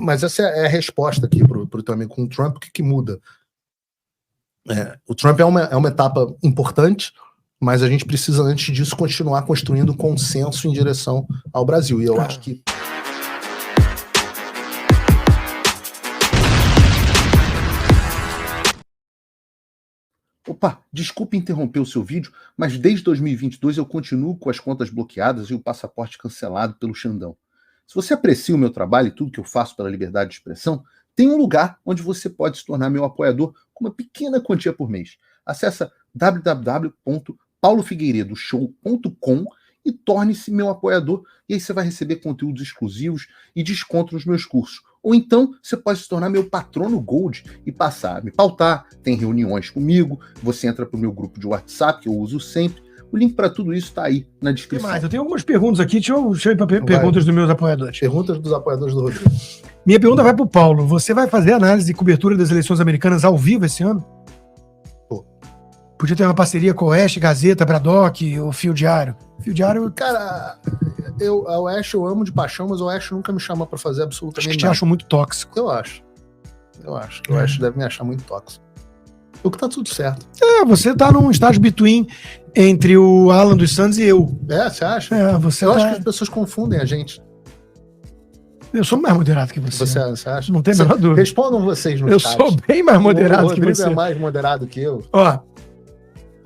Mas essa é a resposta aqui pro teu amigo com o Trump. O que muda? O Trump é uma etapa importante, mas a gente precisa, antes disso, continuar construindo consenso em direção ao Brasil. E eu acho que... Opa, desculpe interromper o seu vídeo, mas desde 2022 eu continuo com as contas bloqueadas e o passaporte cancelado pelo Xandão. Se você aprecia o meu trabalho e tudo que eu faço pela liberdade de expressão, tem um lugar onde você pode se tornar meu apoiador com uma pequena quantia por mês. Acesse www.paulofigueiredoshow.com e torne-se meu apoiador, e aí você vai receber conteúdos exclusivos e desconto nos meus cursos. Ou então, você pode se tornar meu patrono Gold e passar a me pautar, tem reuniões comigo, você entra pro meu grupo de WhatsApp, que eu uso sempre. O link para tudo isso está aí na descrição. Eu tenho algumas perguntas aqui, deixa eu ir para perguntas dos meus apoiadores. Perguntas dos apoiadores do Rodrigo. Minha pergunta vai para o Paulo. Você vai fazer análise e cobertura das eleições americanas ao vivo esse ano? Podia ter uma parceria com o Oeste, Gazeta, Braddock, o Fio Diário. Fio Diário... Cara, a Oeste eu amo de paixão, mas o Oeste nunca me chama pra fazer absolutamente nada. Te acham muito tóxico. Eu acho. O Oeste deve me achar muito tóxico. O que tá tudo certo. Você tá num estágio between entre o Alan dos Santos e eu. Você acha? Você eu acho que as pessoas confundem a gente. Eu sou mais moderado que você. Você acha? Não tem a menor dúvida. Respondam vocês no chat. Eu sou bem mais moderado que você. O é mais moderado que eu.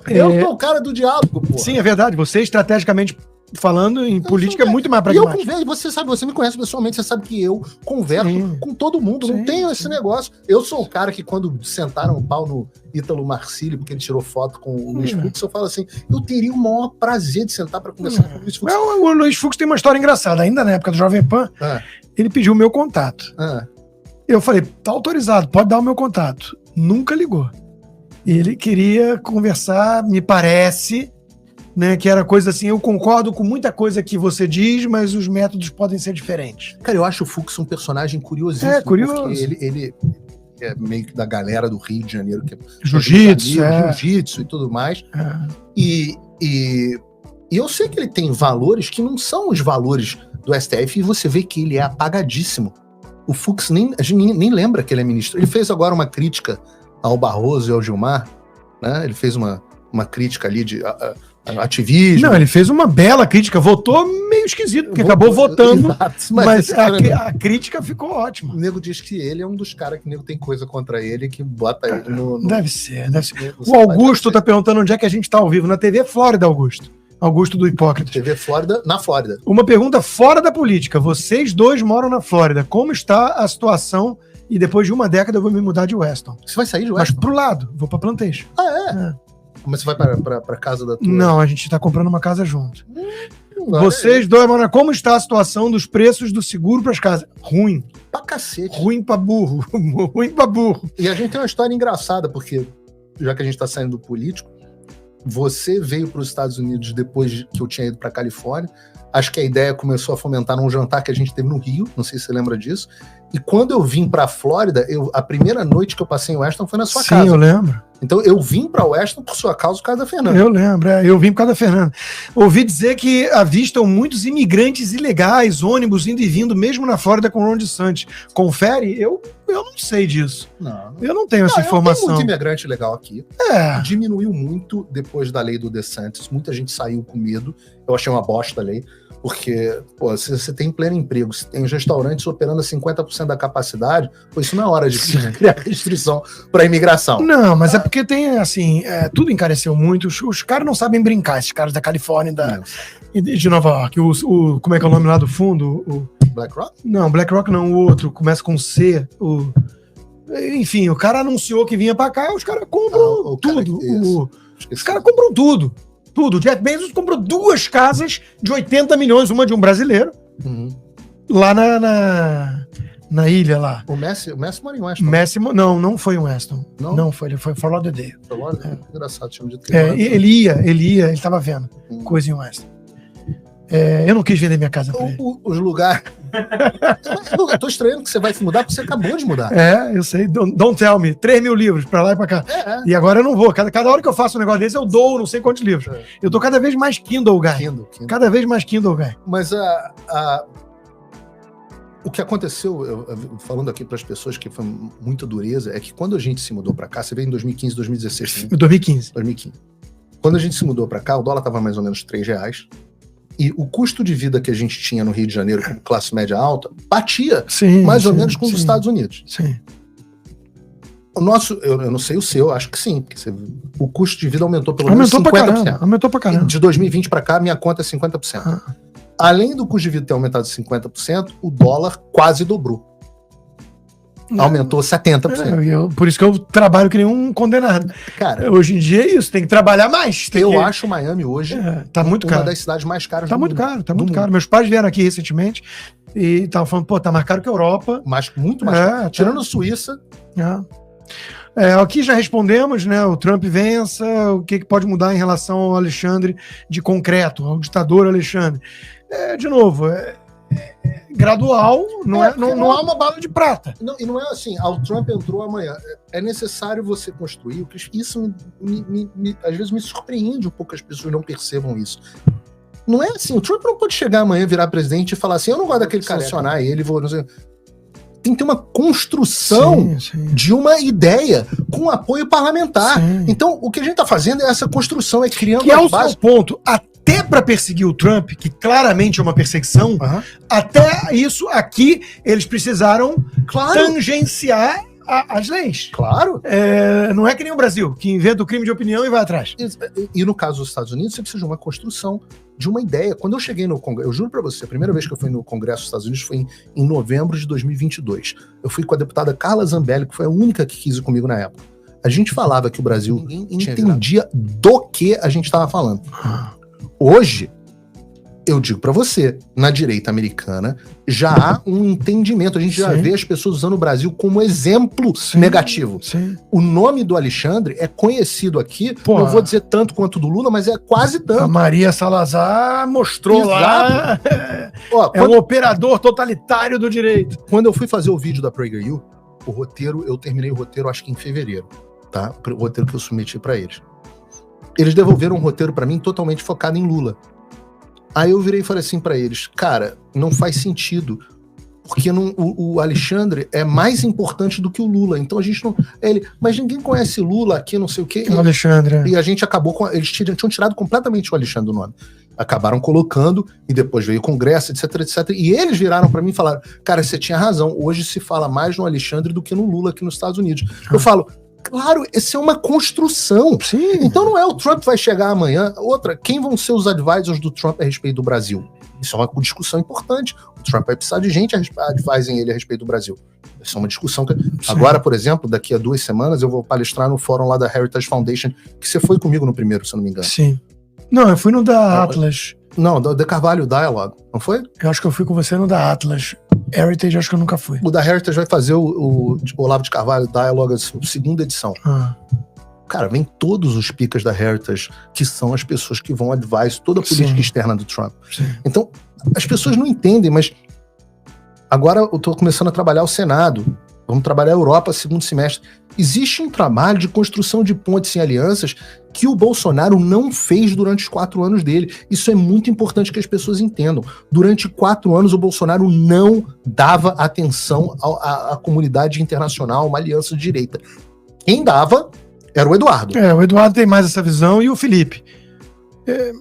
Eu sou o cara do diálogo, pô. Sim, é verdade. Você, estrategicamente falando, em política é muito mais pragmático. E eu converso, você me conhece pessoalmente, você sabe que eu converso com todo mundo, não tenho esse negócio. Eu sou o cara que quando sentaram o pau no Ítalo Marcílio, porque ele tirou foto com o Luiz Fux, eu falo assim, eu teria o maior prazer de sentar para conversar com o Luiz Fux. O Luiz Fux tem uma história engraçada. Ainda na época do Jovem Pan, ele pediu o meu contato. Eu falei, tá autorizado, pode dar o meu contato. Nunca ligou. Ele queria conversar, me parece, né, que era coisa assim, eu concordo com muita coisa que você diz, mas os métodos podem ser diferentes. Cara, eu acho o Fux um personagem curiosíssimo. Curioso. Porque ele é meio que da galera do Rio de Janeiro. Jiu-jitsu e tudo mais. E eu sei que ele tem valores que não são os valores do STF, e você vê que ele é apagadíssimo. O Fux, a gente nem lembra que ele é ministro. Ele fez agora uma crítica ao Barroso e ao Gilmar, né? Ele fez uma crítica ali de ativismo. Não, ele fez uma bela crítica, votou meio esquisito, porque acabou votando, exato, mas a crítica ficou ótima. O nego diz que ele é um dos caras que o nego tem coisa contra ele, que bota ele no... Deve ser. O Augusto tá perguntando onde é que a gente tá ao vivo, na TV Flórida, Augusto do Hipócritas. TV Flórida, na Flórida. Uma pergunta fora da política, vocês dois moram na Flórida, como está a situação? E depois de uma década eu vou me mudar de Weston. Você vai sair de Mas Weston? pro lado, vou pra Plantation. Mas você vai pra casa da tua... Não, a gente tá comprando uma casa junto. Vocês dois, mano, como está a situação dos preços do seguro pras casas? Ruim. Pra cacete. Ruim pra burro. Ruim pra burro. E a gente tem uma história engraçada, porque, já que a gente tá saindo do político, você veio pros Estados Unidos depois que eu tinha ido pra Califórnia. Acho que a ideia começou a fomentar num jantar que a gente teve no Rio, não sei se você lembra disso. E quando eu vim pra Flórida, a primeira noite que eu passei em Weston foi na sua casa. Sim, eu lembro. Então eu vim pra Weston por sua causa, por causa da Fernanda. Eu lembro, eu vim por causa da Fernanda. Ouvi dizer que avistam muitos imigrantes ilegais, ônibus indo e vindo, mesmo na Flórida com o Ron DeSantis. Confere? Eu não sei disso. Não. Eu não tenho essa informação. Tem muito imigrante legal aqui. Diminuiu muito depois da lei do DeSantis. Muita gente saiu com medo. Eu achei uma bosta a lei. Porque, pô, se você tem pleno emprego, se tem restaurantes operando a 50% da capacidade, pô, isso não é hora de criar restrição para imigração. Não, mas é porque tem, assim, tudo encareceu muito. Os caras não sabem brincar, esses caras da Califórnia e de Nova York. Como é que é o nome lá do fundo? BlackRock? Não, BlackRock não, o outro, começa com C. Enfim, o cara anunciou que vinha para cá, os caras compram tudo. Os caras compram tudo. Tudo. O Jeff Bezos comprou 2 casas de 80 milhões, uma de um brasileiro, lá na ilha lá. O Messi mora em Weston. Não foi em Weston. Não foi, ele foi em Fort Lauderdale. Engraçado, tinha dito que ele tava vendo coisa em Weston. Eu não quis vender minha casa pra ele. Os lugares... Eu tô estranhando que você vai se mudar, porque você acabou de mudar. Eu sei. Don't tell me. 3 mil livros pra lá e pra cá. E agora eu não vou. Cada hora que eu faço um negócio desse, eu dou não sei quantos livros. Eu tô cada vez mais Kindle guy. Kindle. Cada vez mais Kindle guy. Mas O que aconteceu, falando aqui para as pessoas que foi muita dureza, é que quando a gente se mudou para cá, você veio em 2015, 2016. Né? 2015. Quando a gente se mudou para cá, o dólar estava mais ou menos R$3. E o custo de vida que a gente tinha no Rio de Janeiro, com classe média alta, batia mais ou menos com os Estados Unidos. Sim. O nosso, eu não sei o seu, acho que sim. Porque o custo de vida aumentou pelo menos 50%. Aumentou pra caramba. De 2020 para cá, minha conta é 50%. Além do custo de vida ter aumentado 50%, o dólar quase dobrou. Aumentou 70%. Por isso que eu trabalho que nem um condenado. Cara, hoje em dia é isso, tem que trabalhar mais. Acho Miami hoje tá muito caro. Uma das cidades mais caras do mundo. Tá muito caro. Meus pais vieram aqui recentemente e estavam falando, pô, tá mais caro que a Europa. Muito mais caro. Tirando a Suíça. Aqui já respondemos, né? O Trump vença, o que pode mudar em relação ao Alexandre de concreto, ao ditador Alexandre. De novo, gradual, não há uma bala de prata. E não é assim, o Trump entrou amanhã. É necessário você construir. Isso às vezes me surpreende um pouco que as pessoas não percebam isso. Não é assim, o Trump não pode chegar amanhã, virar presidente e falar assim, eu não gosto daquele cara, sancionar ele, vou... Não sei. Tem que ter uma construção de uma ideia com apoio parlamentar. Sim. Então, o que a gente está fazendo é essa construção, criando que é o seu ponto. Até para perseguir o Trump, que claramente é uma perseguição, até isso aqui eles precisaram tangenciar as leis. Claro. Não é que nem o Brasil, que inventa o crime de opinião e vai atrás. E no caso dos Estados Unidos, você precisa de uma construção, de uma ideia. Quando eu cheguei no Congresso, eu juro pra você, a primeira vez que eu fui no Congresso dos Estados Unidos foi em novembro de 2022. Eu fui com a deputada Carla Zambelli, que foi a única que quis ir comigo na época. A gente falava que o Brasil ninguém entendia do que a gente estava falando. Hoje, eu digo pra você, na direita americana, já há um entendimento. A gente já vê as pessoas usando o Brasil como exemplo negativo. Sim. O nome do Alexandre é conhecido aqui, não vou dizer tanto quanto do Lula, mas é quase tanto. A Maria Salazar mostrou lá. Um operador totalitário do direito. Quando eu fui fazer o vídeo da PragerU, o roteiro, eu terminei o roteiro acho que em fevereiro, tá? O roteiro que eu submeti pra eles. Eles devolveram um roteiro pra mim totalmente focado em Lula. Aí eu virei e falei assim pra eles, cara, não faz sentido, porque o Alexandre é mais importante do que o Lula, então a gente não... mas ninguém conhece Lula aqui, não sei o quê. O Alexandre. E a gente acabou com... Eles tinham tirado completamente o Alexandre do nome. Acabaram colocando, e depois veio o Congresso, etc, etc. E eles viraram pra mim e falaram, cara, você tinha razão, hoje se fala mais no Alexandre do que no Lula aqui nos Estados Unidos. Eu falo... Claro, essa é uma construção. Sim. Então não é o Trump vai chegar amanhã. Outra, quem vão ser os advisors do Trump a respeito do Brasil? Isso é uma discussão importante. O Trump vai precisar de gente advisem ele a respeito do Brasil. Isso é uma discussão que... Agora, por exemplo, daqui a 2 semanas eu vou palestrar no fórum lá da Heritage Foundation, que você foi comigo no primeiro, se eu não me engano. Sim. Não, eu fui no da Atlas. Não, do The Carvalho Dialogue, não foi? Eu acho que eu fui com você no da Atlas. Heritage, acho que eu nunca fui. O da Heritage vai fazer o Olavo de Carvalho Dialogue, a segunda edição. Cara, vem todos os picas da Heritage, que são as pessoas que vão advise toda a política externa do Trump. Sim. Então, as pessoas não entendem, mas agora eu tô começando a trabalhar o Senado. Vamos trabalhar a Europa segundo semestre. Existe um trabalho de construção de pontes e alianças que o Bolsonaro não fez durante os 4 anos dele. Isso é muito importante que as pessoas entendam. Durante 4 anos, o Bolsonaro não dava atenção à comunidade internacional, uma aliança de direita. Quem dava era o Eduardo. O Eduardo tem mais essa visão e o Felipe.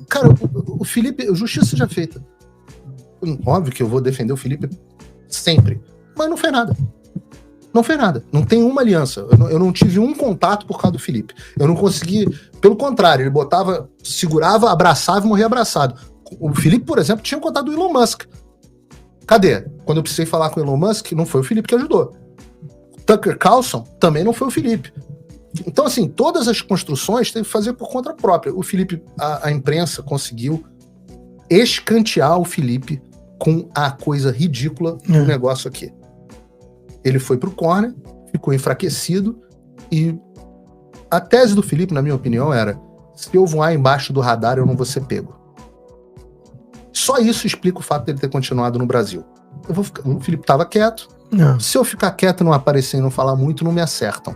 Cara, o Felipe, justiça já feita. Óbvio que eu vou defender o Felipe sempre, mas não fez nada. Não fez nada. Não tem uma aliança. Eu não tive um contato por causa do Felipe. Eu não consegui... Pelo contrário, ele botava, segurava, abraçava e morria abraçado. O Felipe, por exemplo, tinha contato do Elon Musk. Cadê? Quando eu precisei falar com o Elon Musk, não foi o Felipe que ajudou. Tucker Carlson também não foi o Felipe. Então, assim, todas as construções teve que fazer por conta própria. O Felipe, a imprensa conseguiu escantear o Felipe com a coisa ridícula do negócio aqui. Ele foi pro corner, ficou enfraquecido e a tese do Felipe, na minha opinião, era: se eu voar embaixo do radar, eu não vou ser pego. Só isso explica o fato dele ter continuado no Brasil. O Felipe estava quieto. Se eu ficar quieto, não aparecer e não falar muito, não me acertam.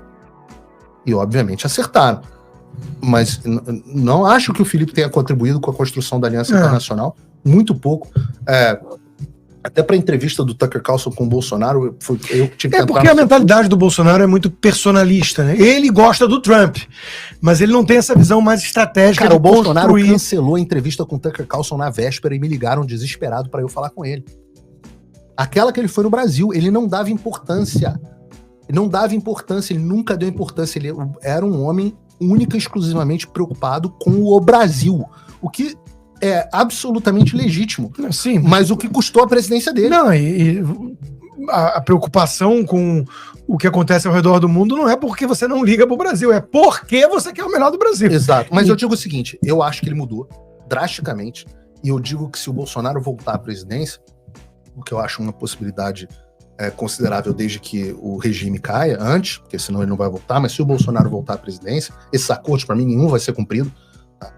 E, obviamente, acertaram. Mas não acho que o Felipe tenha contribuído com a construção da Aliança Internacional. Muito pouco. Até pra entrevista do Tucker Carlson com o Bolsonaro, eu tive que porque a mentalidade do Bolsonaro é muito personalista, né? Ele gosta do Trump, mas ele não tem essa visão mais estratégica. Cara, o Bolsonaro cancelou a entrevista com o Tucker Carlson na véspera e me ligaram desesperado pra eu falar com ele. Aquela que ele foi no Brasil, ele não dava importância. Ele não dava importância, ele nunca deu importância. Ele era um homem única e exclusivamente preocupado com o Brasil. O que é absolutamente legítimo. Sim, mas o que custou a presidência dele. Não, a preocupação com o que acontece ao redor do mundo não é porque você não liga pro Brasil, é porque você quer o melhor do Brasil. Exato. Mas eu digo o seguinte, eu acho que ele mudou drasticamente, e eu digo que se o Bolsonaro voltar à presidência, o que eu acho uma possibilidade considerável desde que o regime caia antes, porque senão ele não vai voltar, mas se o Bolsonaro voltar à presidência, esses acordos, para mim, nenhum vai ser cumprido. Tá?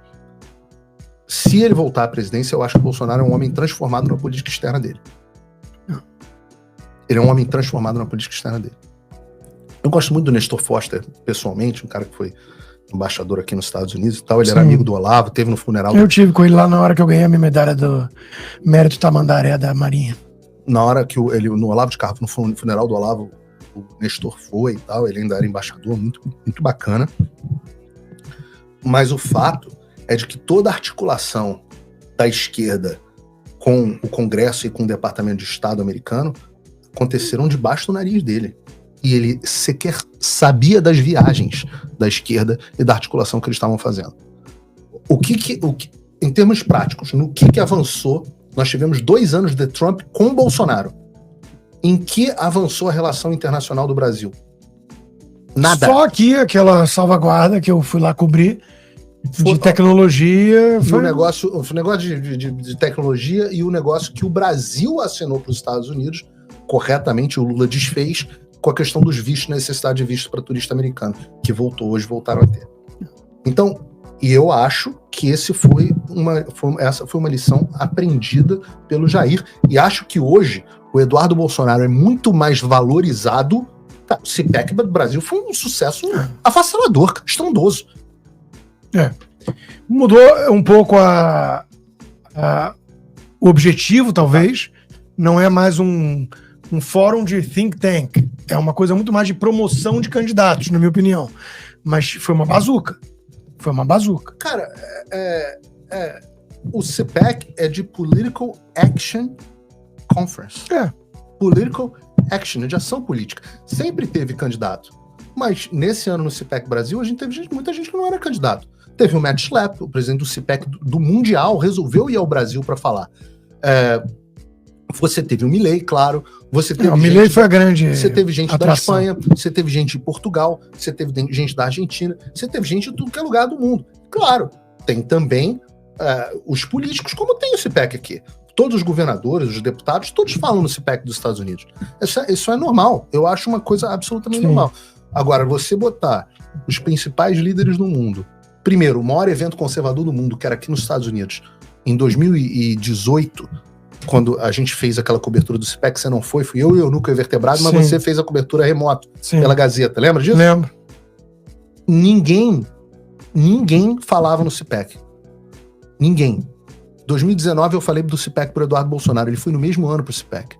Se ele voltar à presidência, eu acho que o Bolsonaro é um homem transformado na política externa dele. Ele é um homem transformado na política externa dele. Eu gosto muito do Nestor Foster, pessoalmente, um cara que foi embaixador aqui nos Estados Unidos e tal. Ele era amigo do Olavo, teve no funeral. Eu tive com ele lá na hora que eu ganhei a minha medalha do Mérito Tamandaré da Marinha. Na hora que ele, no Olavo de Carvalho, no funeral do Olavo, o Nestor foi e tal, ele ainda era embaixador, muito, muito bacana. Mas o fato é de que toda a articulação da esquerda com o Congresso e com o Departamento de Estado americano aconteceram debaixo do nariz dele. E ele sequer sabia das viagens da esquerda e da articulação que eles estavam fazendo. Em termos práticos, no que avançou, nós tivemos 2 anos de Trump com o Bolsonaro. Em que avançou a relação internacional do Brasil? Nada. Só aqui, aquela salvaguarda que eu fui lá cobrir, de tecnologia. Foi... O negócio de tecnologia e o negócio que o Brasil assinou para os Estados Unidos, corretamente, o Lula desfez, com a questão dos vistos, necessidade de visto para turista americano, que hoje voltaram a ter. Então, e eu acho que essa foi uma lição aprendida pelo Jair, e acho que hoje o Eduardo Bolsonaro é muito mais valorizado. Tá, o CPEC do Brasil foi um sucesso avassalador, estrondoso. Mudou um pouco o objetivo, talvez. Não é mais um fórum de think tank. É uma coisa muito mais de promoção de candidatos, na minha opinião. Mas foi uma bazuca. Cara, o CPAC é de Political Action Conference. Political Action, é de ação política. Sempre teve candidato. Mas nesse ano no CPAC Brasil, a gente teve muita gente que não era candidato. Teve o Matt Schlapp, o presidente do CPAC do Mundial, resolveu ir ao Brasil para falar. Você teve o Milley, claro. O Milley foi a grande. Você teve gente atração. da Espanha, você teve gente de Portugal, você teve gente da Argentina, você teve gente de tudo que é lugar do mundo. Claro, tem também os políticos, como tem o CPAC aqui. Todos os governadores, os deputados, todos falam no CPAC dos Estados Unidos. Isso é normal. Eu acho uma coisa absolutamente normal. Agora, você botar os principais líderes do mundo. Primeiro, o maior evento conservador do mundo, que era aqui nos Estados Unidos, em 2018, quando a gente fez aquela cobertura do CPAC, você não foi, fui eu e o Núcleo Vertebrado, mas você fez a cobertura remoto pela Gazeta. Lembra disso? Lembro. Ninguém falava no CPAC. Ninguém. 2019 eu falei do CPAC pro Eduardo Bolsonaro, ele foi no mesmo ano pro CPAC.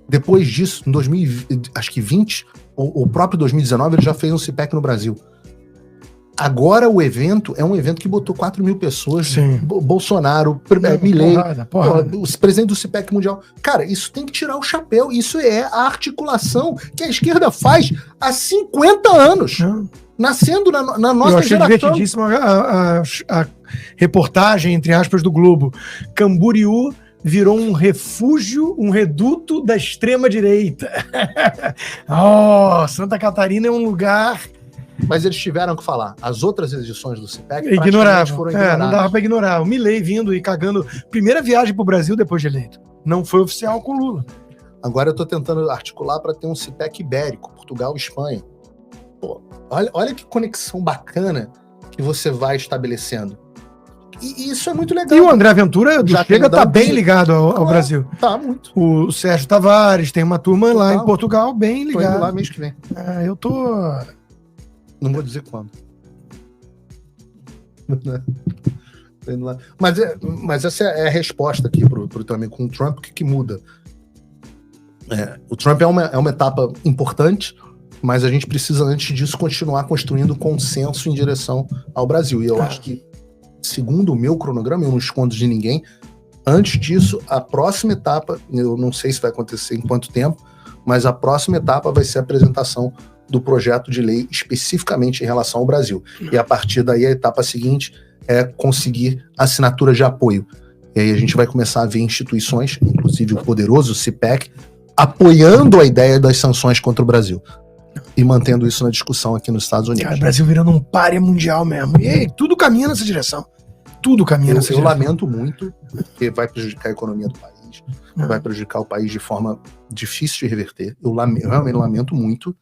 Depois disso, em 2020, o próprio 2019, ele já fez um CPAC no Brasil. Agora o evento é um evento que botou 4 mil pessoas. Bolsonaro, Milley, o presidente do CPAC Mundial. Cara, isso tem que tirar o chapéu. Isso é a articulação que a esquerda faz há 50 anos. Nascendo na nossa geração. Eu achei divertidíssima a reportagem, entre aspas, do Globo. Camboriú virou um refúgio, um reduto da extrema-direita. Santa Catarina é um lugar... Mas eles tiveram que falar. As outras edições do CPAC foram ignoradas. Não dava pra ignorar. O Milley vindo e cagando. Primeira viagem pro Brasil depois de eleito. Não foi oficial com Lula. Agora eu tô tentando articular para ter um CPAC ibérico, Portugal e Espanha. Pô, olha que conexão bacana que você vai estabelecendo. E isso é muito legal. E o André Ventura do Chega tá bem ligado ao Brasil. Tá, muito. O Sérgio Tavares tem uma turma lá em Portugal bem ligada. Tô indo lá mês que vem. Eu tô... Não vou dizer quando. Mas essa é a resposta aqui pro teu amigo com o Trump. O que muda? O Trump é uma etapa importante, mas a gente precisa, antes disso, continuar construindo consenso em direção ao Brasil. E eu acho que, segundo o meu cronograma, eu não escondo de ninguém, antes disso, a próxima etapa, eu não sei se vai acontecer em quanto tempo, mas a próxima etapa vai ser a apresentação do projeto de lei especificamente em relação ao Brasil. E a partir daí, a etapa seguinte é conseguir assinaturas de apoio. E aí a gente vai começar a ver instituições, inclusive o poderoso CPEC, apoiando a ideia das sanções contra o Brasil e mantendo isso na discussão aqui nos Estados Unidos. Cara, o Brasil virando um pária mundial mesmo. E aí, tudo caminha nessa direção. Tudo caminha nessa direção. Eu lamento muito, porque vai prejudicar a economia do país, vai prejudicar o país de forma difícil de reverter. Eu realmente lamento muito.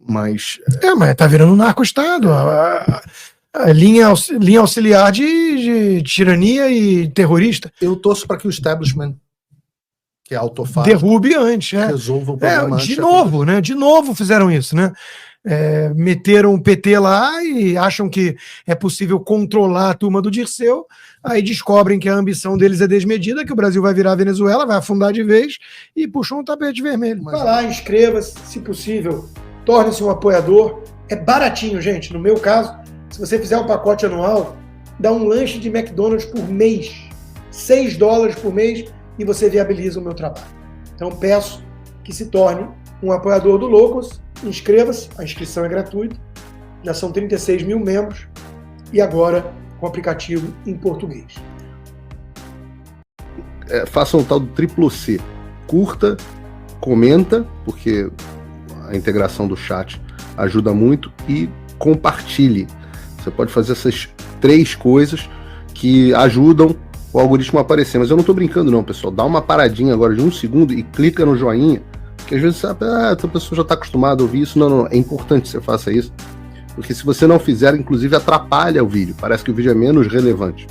Mas tá virando um narco-estado. A linha auxiliar de tirania e terrorista. Eu torço para que o establishment, que é autofágico, derrube antes. Resolva o problema antes. De novo, né? De novo fizeram isso, né? Meteram o PT lá e acham que é possível controlar a turma do Dirceu, aí descobrem que a ambição deles é desmedida, que o Brasil vai virar a Venezuela, vai afundar de vez e puxam um tapete vermelho. Vai lá, inscreva-se, se possível, torne-se um apoiador. É baratinho, gente. No meu caso, se você fizer um pacote anual, dá um lanche de McDonald's por mês, $6 por mês, e você viabiliza o meu trabalho. Então peço que se torne um apoiador do Loucos, inscreva-se, a inscrição é gratuita, já são 36 mil membros, e agora com o aplicativo em português. Faça um tal do triplo C. Curta, comenta, porque a integração do chat ajuda muito, e compartilhe. Você pode fazer essas 3 coisas que ajudam o algoritmo a aparecer. Mas eu não estou brincando não, pessoal. Dá uma paradinha agora de 1 segundo e clica no joinha, porque às vezes a pessoa já está acostumada a ouvir isso. Não, é importante que você faça isso, porque se você não fizer, inclusive atrapalha o vídeo. Parece que o vídeo é menos relevante.